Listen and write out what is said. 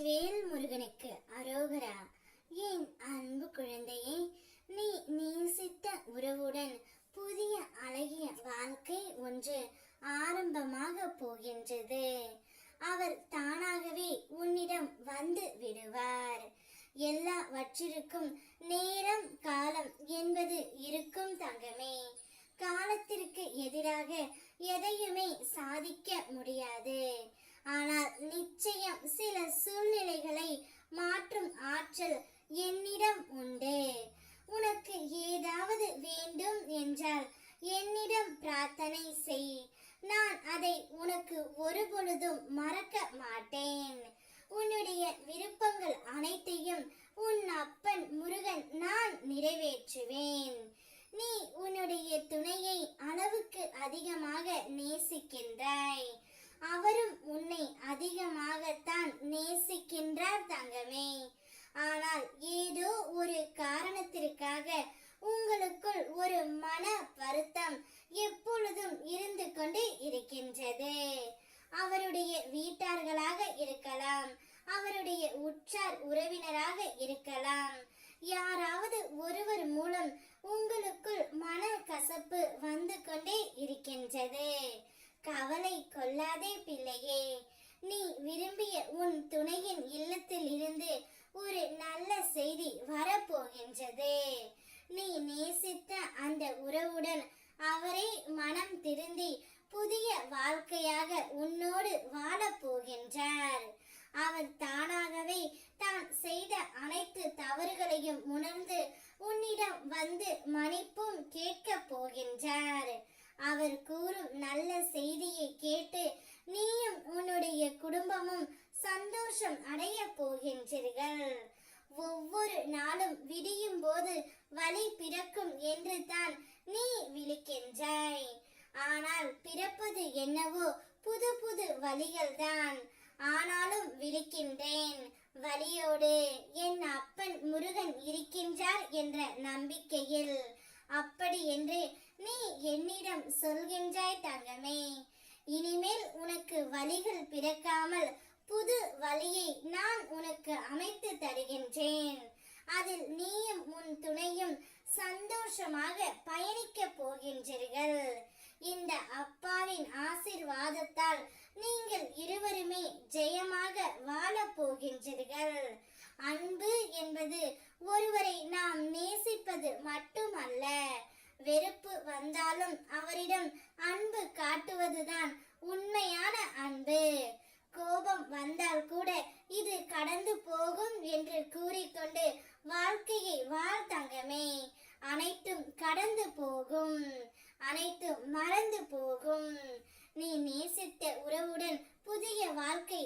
வேல் முருகனுக்கு அரோகரா. என் அன்பு குழந்தையே, நீ நேசித்த உறவுடன் புதிய அழகிய வாழ்க்கை ஒன்று ஆரம்பமாக போகின்றது. அவர் தானாகவே உன்னிடம் வந்து விடுவார். எல்லாவற்றிற்கும் நேரம் காலம் என்பது இருக்கும் தங்கமே. காலத்திற்கு எதிராக எதையுமே சாதிக்க முடியாது. ஆனால் நிச்சயம் சில சூழ்நிலைகளை மாற்றும் ஆற்றல் என்னிடம் உண்டு. உனக்கு ஏதாவது வேண்டும் என்றால் என்னிடம் பிரார்த்தனை செய். நான் அதை உனக்கு ஒருபொழுதும் மறக்க மாட்டேன். உன்னுடைய விருப்பங்கள் அனைத்தையும் உன் அப்பன் முருகன் நான் நிறைவேற்றுவேன். நீ உன்னுடைய துணையை அளவுக்கு அதிகமாக நேசிக்கின்றாய். அவரும் உன்னை அதிகமாகத்தான் நேசிக்கின்றார் தங்கமே. ஆனால் ஏதோ ஒரு காரணத்திற்காக உங்களுக்குள் ஒரு மன வருத்தம் எப்பொழுதும் இருந்து கொண்டு இருக்கின்றது. அவருடைய வீட்டார்களாக இருக்கலாம், அவருடைய உற்றார் உறவினராக இருக்கலாம். யாராவது ஒருவர் மூலம் உங்களுக்குள் மன கசப்பு வந்து கொண்டே இருக்கின்றது. கவலை கொள்ளாதே பிள்ளையே. நீ விரும்பிய உன் துணையின் இல்லத்தில் இருந்து ஒரு நல்ல செய்தி வரப்போகின்றது. நீ நேசித்த அந்த உறவுடன் அவரே மனம் திருந்தி புதிய வாழ்க்கையாக உன்னோடு வாழப் போகின்றார். அவர் தானாகவே தான் செய்த அனைத்து தவறுகளையும் உணர்ந்து உன்னிடம் வந்து மன்னிப்பும் கேட்க போகின்றார். அவர் கூறும் நல்ல செய்தியை கேட்டு நீயும் உன்னுடைய குடும்பமும் சந்தோஷம் அடைய போகின்றீர்கள். ஒவ்வொரு நாளும் விடியும் போது வழி பிறக்கும் என்று தான் நீ விழிக்கின்றாய். ஆனால் பிறப்பது என்னவோ புது புது வழிகள் தான். ஆனாலும் விழிக்கின்றேன். வழியோடு என் அப்பன் முருகன் இருக்கின்றார் என்ற நம்பிக்கையில். அப்படி என்று நீ என்னிடம் சொல்கின்றாய் தங்கமே. இனிமேல் உனக்கு வழிகள் பிறக்காமல் புது வழியை நான் உனக்கு அமைத்து தருகின்றேன். அதில் நீயும் உன் துணையும் சந்தோஷமாக பயணிக்க போகின்றீர்கள். இந்த அப்பாவின் ஆசீர்வாதத்தால் நீங்கள் இருவருமே ஜெயமாக வாழ போகின்றீர்கள். அன்பு என்பது ஒருவரை நாம் நேசிப்பது மட்டுமல்ல. வெறுப்பு வந்தாலும் அவரிடம் அன்பு காட்டுவதுதான் உண்மையான அன்பு. கோபம் வந்தால் கூட இது கடந்து போகும் என்று கூறிக்கொண்டு வாழ்க்கையை வாழ் தங்கமே. அனைத்தும் கடந்து போகும், அனைத்தும் மறந்து போகும். நீ நேசித்த உறவுடன் புதிய வாழ்க்கை